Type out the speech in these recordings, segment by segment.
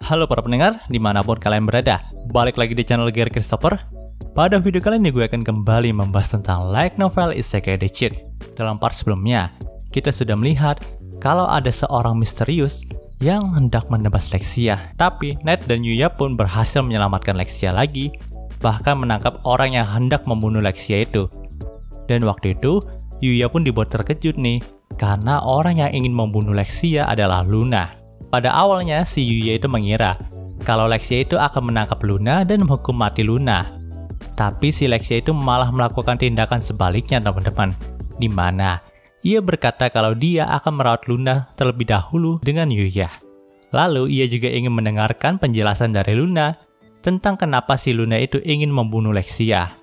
Halo para pendengar, dimanapun kalian berada, balik lagi di channel Gary Christopher. Pada video kali ini gue akan kembali membahas tentang light novel Isekai The Cheat. Dalam part sebelumnya, kita sudah melihat kalau ada seorang misterius yang hendak menebas Lexia. Tapi Knight dan Yuya pun berhasil menyelamatkan Lexia lagi, bahkan menangkap orang yang hendak membunuh Lexia itu. Dan waktu itu, Yuya pun dibuat terkejut nih, karena orang yang ingin membunuh Lexia adalah Luna. Pada awalnya, si Yuya itu mengira kalau Lexia itu akan menangkap Luna dan menghukum mati Luna. Tapi si Lexia itu malah melakukan tindakan sebaliknya, teman-teman. Di mana ia berkata kalau dia akan merawat Luna terlebih dahulu dengan Yuya. Lalu ia juga ingin mendengarkan penjelasan dari Luna tentang kenapa si Luna itu ingin membunuh Lexia.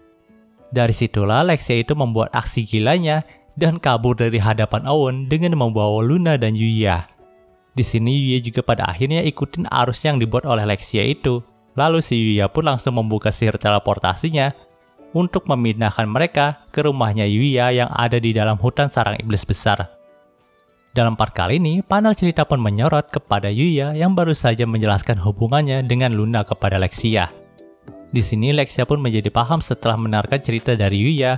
Dari situlah Lexia itu membuat aksi gilanya dan kabur dari hadapan Owen dengan membawa Luna dan Yuya. Di sini Yuya juga pada akhirnya ikutin arus yang dibuat oleh Lexia itu. Lalu si Yuya pun langsung membuka sihir teleportasinya untuk memindahkan mereka ke rumahnya Yuya yang ada di dalam hutan sarang iblis besar. Dalam part kali ini, panel cerita pun menyorot kepada Yuya yang baru saja menjelaskan hubungannya dengan Luna kepada Lexia. Di sini Lexia pun menjadi paham setelah mendengarkan cerita dari Yuya.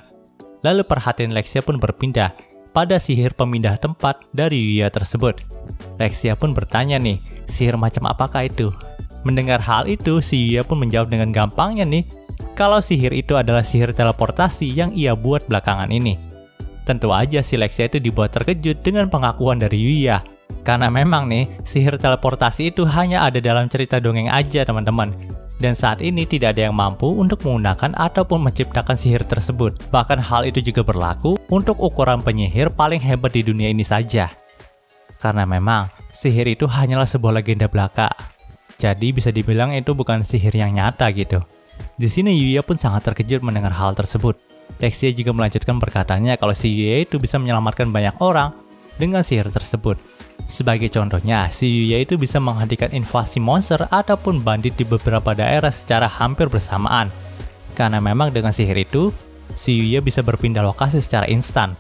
Lalu perhatian Lexia pun berpindah pada sihir pemindah tempat dari Yuya tersebut. Lexia pun bertanya nih, sihir macam apakah itu? Mendengar hal itu, si Yuya pun menjawab dengan gampangnya nih, kalau sihir itu adalah sihir teleportasi yang ia buat belakangan ini. Tentu aja si Lexia itu dibuat terkejut dengan pengakuan dari Yuya. Karena memang nih, sihir teleportasi itu hanya ada dalam cerita dongeng aja, teman-teman. Dan saat ini tidak ada yang mampu untuk menggunakan ataupun menciptakan sihir tersebut. Bahkan hal itu juga berlaku untuk ukuran penyihir paling hebat di dunia ini saja. Karena memang, sihir itu hanyalah sebuah legenda belaka. Jadi bisa dibilang itu bukan sihir yang nyata gitu. Di sini Yuya pun sangat terkejut mendengar hal tersebut. Lexia juga melanjutkan perkataannya kalau si Yuya itu bisa menyelamatkan banyak orang dengan sihir tersebut. Sebagai contohnya, si Yuya itu bisa menghentikan invasi monster ataupun bandit di beberapa daerah secara hampir bersamaan. Karena memang dengan sihir itu, si Yuya bisa berpindah lokasi secara instan.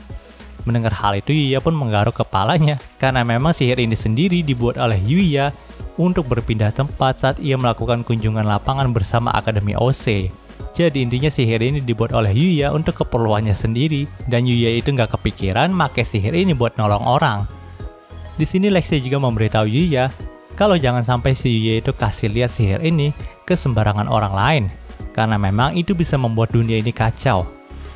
Mendengar hal itu, Yuya pun menggaruk kepalanya karena memang sihir ini sendiri dibuat oleh Yuya untuk berpindah tempat saat ia melakukan kunjungan lapangan bersama Akademi OC. Jadi intinya sihir ini dibuat oleh Yuya untuk keperluannya sendiri dan Yuya itu nggak kepikiran make sihir ini buat nolong orang. Di sini Lexia juga memberitahu Yuya kalau jangan sampai si Yuya itu kasih lihat sihir ini ke sembarangan orang lain karena memang itu bisa membuat dunia ini kacau.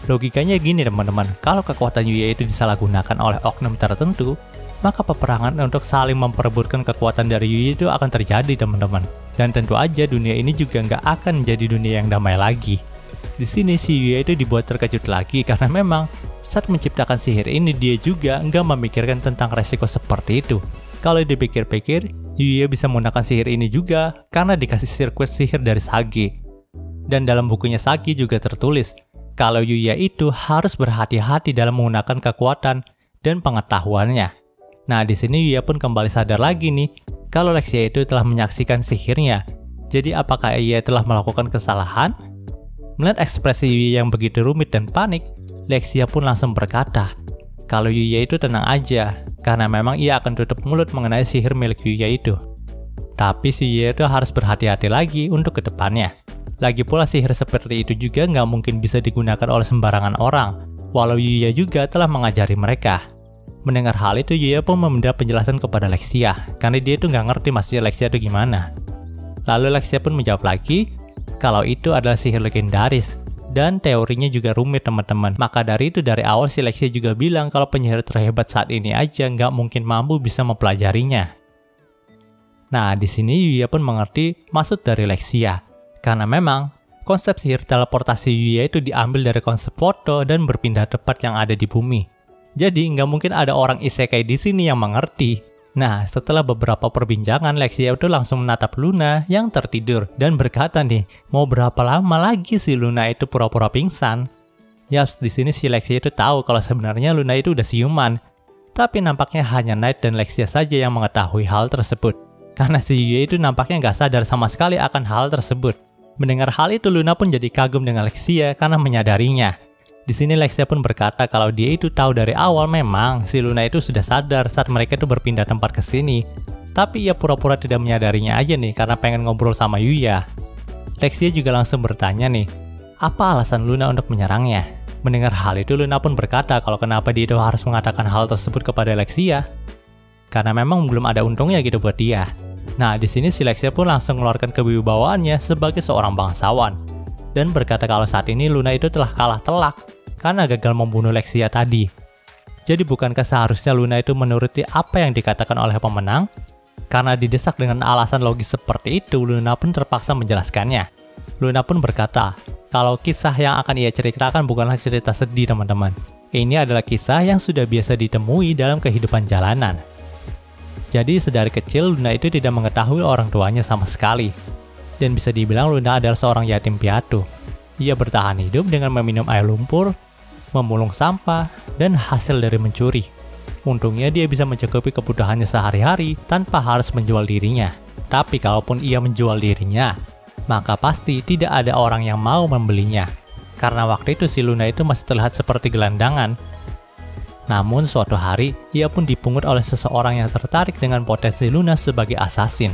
Logikanya gini teman-teman, kalau kekuatan Yuya itu disalahgunakan oleh oknum tertentu, maka peperangan untuk saling memperebutkan kekuatan dari Yuya itu akan terjadi teman-teman. Dan tentu aja dunia ini juga nggak akan menjadi dunia yang damai lagi. Di sini si Yuya itu dibuat terkejut lagi karena memang saat menciptakan sihir ini dia juga nggak memikirkan tentang resiko seperti itu. Kalau dipikir-pikir, Yuya bisa menggunakan sihir ini juga karena dikasih sirkuit sihir dari Sagi. Dan dalam bukunya Sagi juga tertulis, kalau Yuya itu harus berhati-hati dalam menggunakan kekuatan dan pengetahuannya. Nah, di sini Yuya pun kembali sadar lagi nih, kalau Lexia itu telah menyaksikan sihirnya. Jadi apakah ia telah melakukan kesalahan? Melihat ekspresi Yuya yang begitu rumit dan panik, Lexia pun langsung berkata, kalau Yuya itu tenang aja, karena memang ia akan tutup mulut mengenai sihir milik Yuya itu. Tapi si Yuya itu harus berhati-hati lagi untuk kedepannya. Lagi pula sihir seperti itu juga nggak mungkin bisa digunakan oleh sembarangan orang, walau Yuya juga telah mengajari mereka. Mendengar hal itu, Yuya pun meminta penjelasan kepada Lexia, karena dia itu nggak ngerti maksudnya Lexia itu gimana. Lalu Lexia pun menjawab lagi, kalau itu adalah sihir legendaris, dan teorinya juga rumit teman-teman. Maka dari itu dari awal si Lexia juga bilang kalau penyihir terhebat saat ini aja nggak mungkin mampu bisa mempelajarinya. Nah, di sini Yuya pun mengerti maksud dari Lexia. Karena memang, konsep sihir teleportasi Yuya itu diambil dari konsep foto dan berpindah tempat yang ada di bumi. Jadi, nggak mungkin ada orang isekai di sini yang mengerti. Nah, setelah beberapa perbincangan, Lexia itu langsung menatap Luna yang tertidur dan berkata nih, mau berapa lama lagi si Luna itu pura-pura pingsan? Yaps, di sini si Lexia itu tahu kalau sebenarnya Luna itu udah siuman. Tapi nampaknya hanya Knight dan Lexia saja yang mengetahui hal tersebut. Karena si Yuya itu nampaknya nggak sadar sama sekali akan hal tersebut. Mendengar hal itu, Luna pun jadi kagum dengan Lexia karena menyadarinya. Di sini Lexia pun berkata kalau dia itu tahu dari awal memang si Luna itu sudah sadar saat mereka itu berpindah tempat ke sini. Tapi ia pura-pura tidak menyadarinya aja nih karena pengen ngobrol sama Yuya. Lexia juga langsung bertanya nih, apa alasan Luna untuk menyerangnya? Mendengar hal itu, Luna pun berkata kalau kenapa dia itu harus mengatakan hal tersebut kepada Lexia. Karena memang belum ada untungnya gitu buat dia. Nah, di sini si Lexia pun langsung mengeluarkan kewibawaannya sebagai seorang bangsawan. Dan berkata kalau saat ini Luna itu telah kalah telak karena gagal membunuh Lexia tadi. Jadi bukankah seharusnya Luna itu menuruti apa yang dikatakan oleh pemenang? Karena didesak dengan alasan logis seperti itu, Luna pun terpaksa menjelaskannya. Luna pun berkata, kalau kisah yang akan ia ceritakan bukanlah cerita sedih teman-teman. Ini adalah kisah yang sudah biasa ditemui dalam kehidupan jalanan. Jadi sedari kecil Luna itu tidak mengetahui orang tuanya sama sekali. Dan bisa dibilang Luna adalah seorang yatim piatu. Ia bertahan hidup dengan meminum air lumpur, memulung sampah, dan hasil dari mencuri. Untungnya dia bisa mencukupi kebutuhannya sehari-hari tanpa harus menjual dirinya. Tapi kalaupun ia menjual dirinya, maka pasti tidak ada orang yang mau membelinya. Karena waktu itu si Luna itu masih terlihat seperti gelandangan. Namun suatu hari, ia pun dipungut oleh seseorang yang tertarik dengan potensi Luna sebagai assassin.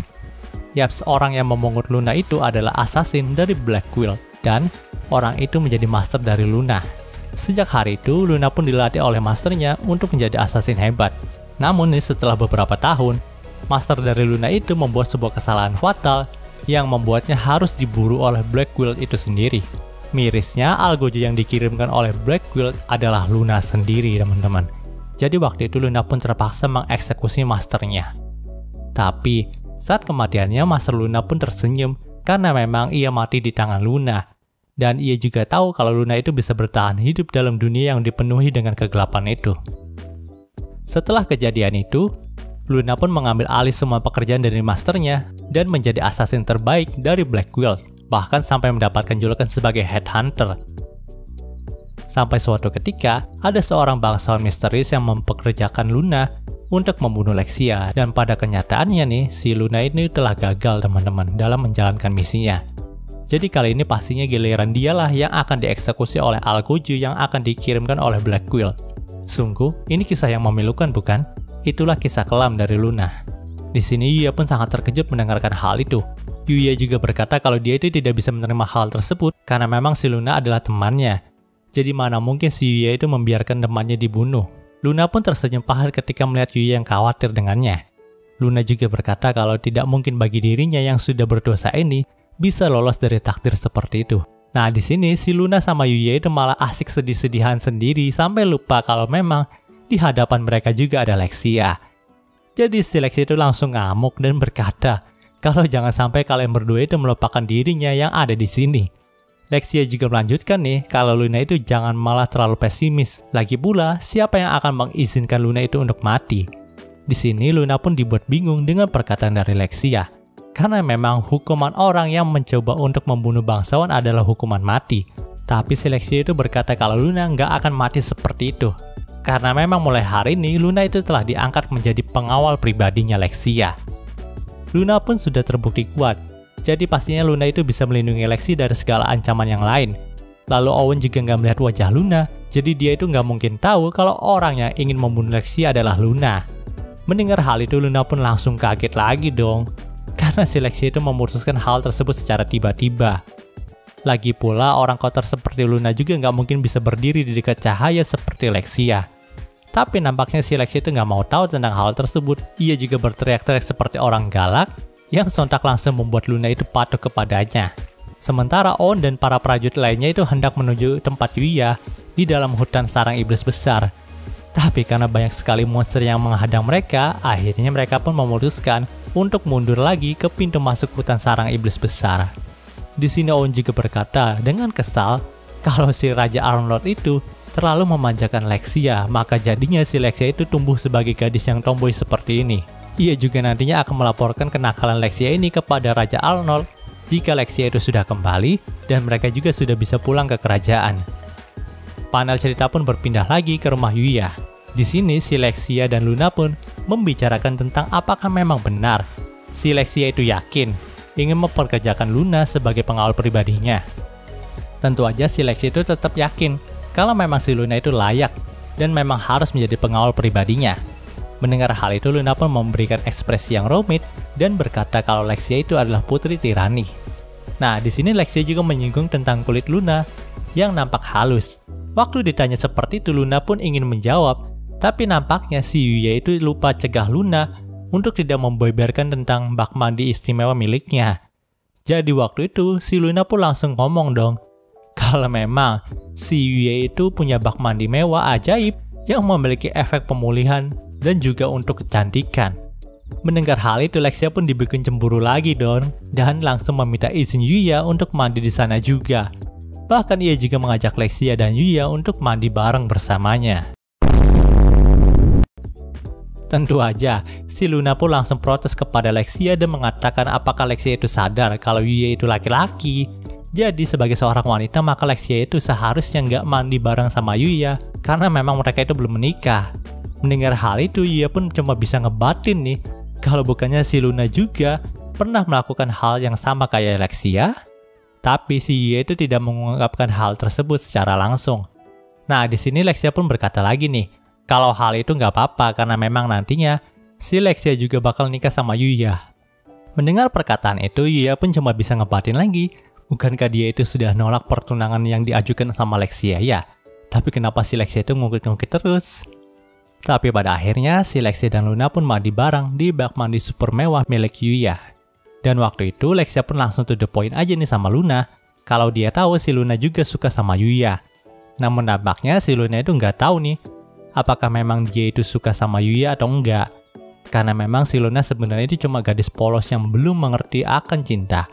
Yap, seorang yang memungut Luna itu adalah assassin dari Black Quill, dan orang itu menjadi master dari Luna. Sejak hari itu, Luna pun dilatih oleh masternya untuk menjadi assassin hebat. Namun setelah beberapa tahun, master dari Luna itu membuat sebuah kesalahan fatal yang membuatnya harus diburu oleh Black Quill itu sendiri. Mirisnya, algojo yang dikirimkan oleh Black Quill adalah Luna sendiri, teman-teman. Jadi waktu itu Luna pun terpaksa mengeksekusi masternya. Tapi, saat kematiannya, Master Luna pun tersenyum karena memang ia mati di tangan Luna. Dan ia juga tahu kalau Luna itu bisa bertahan hidup dalam dunia yang dipenuhi dengan kegelapan itu. Setelah kejadian itu, Luna pun mengambil alih semua pekerjaan dari masternya dan menjadi assassin terbaik dari Black Quill, bahkan sampai mendapatkan julukan sebagai headhunter. Sampai suatu ketika, ada seorang bangsawan misterius yang mempekerjakan Luna untuk membunuh Lexia, dan pada kenyataannya nih, si Luna ini telah gagal teman-teman dalam menjalankan misinya. Jadi kali ini pastinya giliran dialah yang akan dieksekusi oleh algojo yang akan dikirimkan oleh Black Quill. Sungguh, ini kisah yang memilukan bukan? Itulah kisah kelam dari Luna. Di sini Yuya pun sangat terkejut mendengarkan hal itu. Yuya juga berkata kalau dia itu tidak bisa menerima hal tersebut karena memang si Luna adalah temannya. Jadi mana mungkin si Yuya itu membiarkan temannya dibunuh. Luna pun tersenyum pahit ketika melihat Yuya yang khawatir dengannya. Luna juga berkata kalau tidak mungkin bagi dirinya yang sudah berdosa ini bisa lolos dari takdir seperti itu. Nah di sini si Luna sama Yuya itu malah asik sedih-sedihan sendiri sampai lupa kalau memang di hadapan mereka juga ada Lexia. Jadi si Lexia itu langsung ngamuk dan berkata kalau jangan sampai kalian berdua itu melupakan dirinya yang ada di sini. Lexia juga melanjutkan nih kalau Luna itu jangan malah terlalu pesimis. Lagi pula siapa yang akan mengizinkan Luna itu untuk mati? Di sini Luna pun dibuat bingung dengan perkataan dari Lexia. Karena memang hukuman orang yang mencoba untuk membunuh bangsawan adalah hukuman mati. Tapi si Lexia itu berkata kalau Luna nggak akan mati seperti itu. Karena memang mulai hari ini Luna itu telah diangkat menjadi pengawal pribadinya Lexia. Luna pun sudah terbukti kuat, jadi pastinya Luna itu bisa melindungi Lexi dari segala ancaman yang lain. Lalu Owen juga nggak melihat wajah Luna, jadi dia itu nggak mungkin tahu kalau orang yang ingin membunuh Lexi adalah Luna. Mendengar hal itu Luna pun langsung kaget lagi dong, karena si Lexi itu memutuskan hal tersebut secara tiba-tiba. Lagi pula orang kotor seperti Luna juga nggak mungkin bisa berdiri di dekat cahaya seperti Lexia. Tapi nampaknya si Lexia itu nggak mau tahu tentang hal tersebut. Ia juga berteriak-teriak seperti orang galak, yang sontak langsung membuat Luna itu patuh kepadanya. Sementara Owen dan para prajurit lainnya itu hendak menuju tempat Yuya di dalam hutan sarang iblis besar. Tapi karena banyak sekali monster yang menghadang mereka, akhirnya mereka pun memutuskan untuk mundur lagi ke pintu masuk hutan sarang iblis besar. Di sini Owen juga berkata dengan kesal kalau si Raja Arnlord itu terlalu memanjakan Lexia, maka jadinya si Lexia itu tumbuh sebagai gadis yang tomboy seperti ini. Ia juga nantinya akan melaporkan kenakalan Lexia ini kepada Raja Arnold jika Lexia itu sudah kembali dan mereka juga sudah bisa pulang ke kerajaan. Panel cerita pun berpindah lagi ke rumah Yuya. Di sini si Lexia dan Luna pun membicarakan tentang apakah memang benar si Lexia itu yakin ingin memperkerjakan Luna sebagai pengawal pribadinya. Tentu aja si Lexia itu tetap yakin kalau memang si Luna itu layak dan memang harus menjadi pengawal pribadinya. Mendengar hal itu, Luna pun memberikan ekspresi yang rumit dan berkata kalau Lexia itu adalah putri tirani. Nah, di sini Lexia juga menyinggung tentang kulit Luna yang nampak halus. Waktu ditanya seperti itu, Luna pun ingin menjawab, tapi nampaknya si Yuya itu lupa cegah Luna untuk tidak membeberkan tentang bak mandi istimewa miliknya. Jadi waktu itu, si Luna pun langsung ngomong dong, kalau memang si Yuya itu punya bak mandi mewah ajaib yang memiliki efek pemulihan dan juga untuk kecantikan. Mendengar hal itu, Lexia pun dibikin cemburu lagi dong, dan langsung meminta izin Yuya untuk mandi di sana juga. Bahkan ia juga mengajak Lexia dan Yuya untuk mandi bareng bersamanya. Tentu aja, si Luna pun langsung protes kepada Lexia dan mengatakan apakah Lexia itu sadar kalau Yuya itu laki-laki. Jadi sebagai seorang wanita, maka Lexia itu seharusnya nggak mandi bareng sama Yuya karena memang mereka itu belum menikah. Mendengar hal itu, Yuya pun cuma bisa ngebatin nih, kalau bukannya si Luna juga pernah melakukan hal yang sama kayak Lexia, tapi si Yuya itu tidak mengungkapkan hal tersebut secara langsung. Nah, di sini Lexia pun berkata lagi nih, kalau hal itu nggak apa-apa karena memang nantinya si Lexia juga bakal nikah sama Yuya. Mendengar perkataan itu, Yuya pun cuma bisa ngebatin lagi, bukankah dia itu sudah nolak pertunangan yang diajukan sama Lexia ya? Tapi kenapa si Lexia itu ngungkit-ngungkit terus? Tapi pada akhirnya, si Lexia dan Luna pun mandi bareng di bak mandi super mewah milik Yuya. Dan waktu itu, Lexia pun langsung to the point aja nih sama Luna, kalau dia tahu si Luna juga suka sama Yuya. Namun nampaknya si Luna itu nggak tahu nih, apakah memang dia itu suka sama Yuya atau enggak. Karena memang si Luna sebenarnya itu cuma gadis polos yang belum mengerti akan cinta.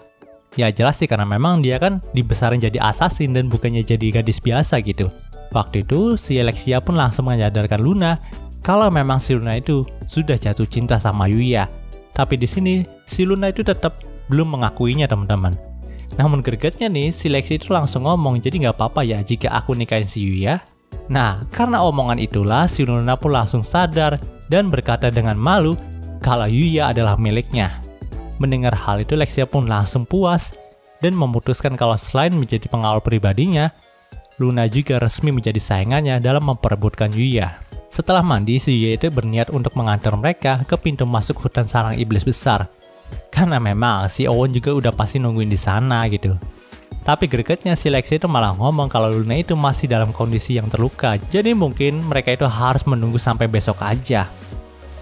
Ya jelas sih, karena memang dia kan dibesarin jadi assassin dan bukannya jadi gadis biasa gitu. Waktu itu, si Lexia pun langsung menyadarkan Luna kalau memang si Luna itu sudah jatuh cinta sama Yuya. Tapi di sini, si Luna itu tetap belum mengakuinya, teman-teman. Namun gregetnya nih, si Lexia itu langsung ngomong, jadi nggak apa-apa ya jika aku nikahin si Yuya. Nah, karena omongan itulah, si Luna pun langsung sadar dan berkata dengan malu kalau Yuya adalah miliknya. Mendengar hal itu, Lexia pun langsung puas dan memutuskan kalau selain menjadi pengawal pribadinya, Luna juga resmi menjadi saingannya dalam memperebutkan Yuya. Setelah mandi, si Yuya itu berniat untuk mengantar mereka ke pintu masuk hutan sarang iblis besar. Karena memang si Owen juga udah pasti nungguin di sana gitu. Tapi gregetnya si Lexia itu malah ngomong kalau Luna itu masih dalam kondisi yang terluka. Jadi mungkin mereka itu harus menunggu sampai besok aja.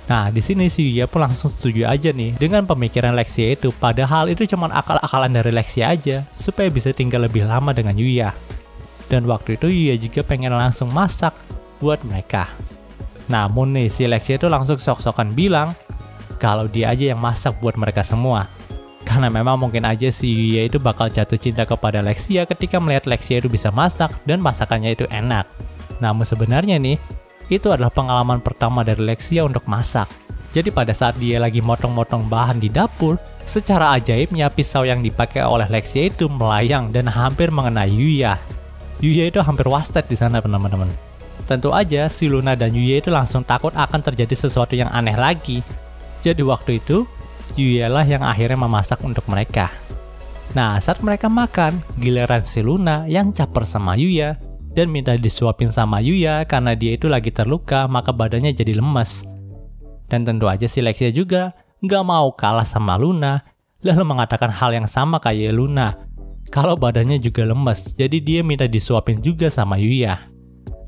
Nah, di sini si Yuya pun langsung setuju aja nih dengan pemikiran Lexia itu. Padahal itu cuma akal-akalan dari Lexia aja supaya bisa tinggal lebih lama dengan Yuya. Dan waktu itu Yuya juga pengen langsung masak buat mereka. Namun nih si Lexia itu langsung sok-sokan bilang kalau dia aja yang masak buat mereka semua. Karena memang mungkin aja si Yuya itu bakal jatuh cinta kepada Lexia ketika melihat Lexia itu bisa masak dan masakannya itu enak. Namun sebenarnya nih, itu adalah pengalaman pertama dari Lexia untuk masak. Jadi pada saat dia lagi motong-motong bahan di dapur, secara ajaibnya pisau yang dipakai oleh Lexia itu melayang dan hampir mengenai Yuya. Yuya itu hampir wasted di sana, teman-teman. Tentu aja si Luna dan Yuya itu langsung takut akan terjadi sesuatu yang aneh lagi. Jadi waktu itu, Yuya lah yang akhirnya memasak untuk mereka. Nah, saat mereka makan, giliran si Luna yang caper sama Yuya dan minta disuapin sama Yuya karena dia itu lagi terluka, maka badannya jadi lemes. Dan tentu aja si Lexia juga nggak mau kalah sama Luna, lalu mengatakan hal yang sama kayak Luna, kalau badannya juga lemes, jadi dia minta disuapin juga sama Yuya.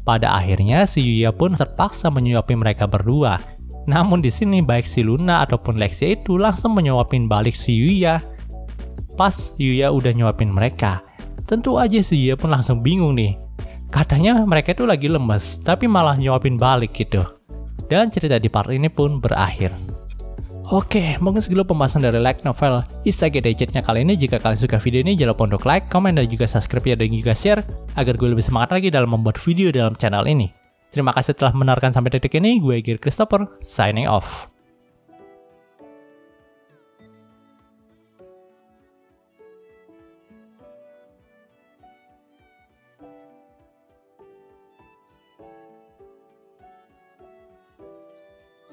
Pada akhirnya si Yuya pun terpaksa menyuapin mereka berdua. Namun di sini baik si Luna ataupun Lexia itu langsung menyuapin balik si Yuya. Pas Yuya udah nyuapin mereka, tentu aja si Yuya pun langsung bingung nih. Katanya mereka itu lagi lemes, tapi malah nyuapin balik gitu. Dan cerita di part ini pun berakhir. Oke, mungkin segitu pembahasan dari light novel Isekai Digit-nya kali ini. Jika kalian suka video ini, jangan lupa untuk like, komen, dan juga subscribe ya, dan juga share agar gue lebih semangat lagi dalam membuat video dalam channel ini. Terima kasih telah menonton sampai detik ini. Gue Gear Christopher, signing off.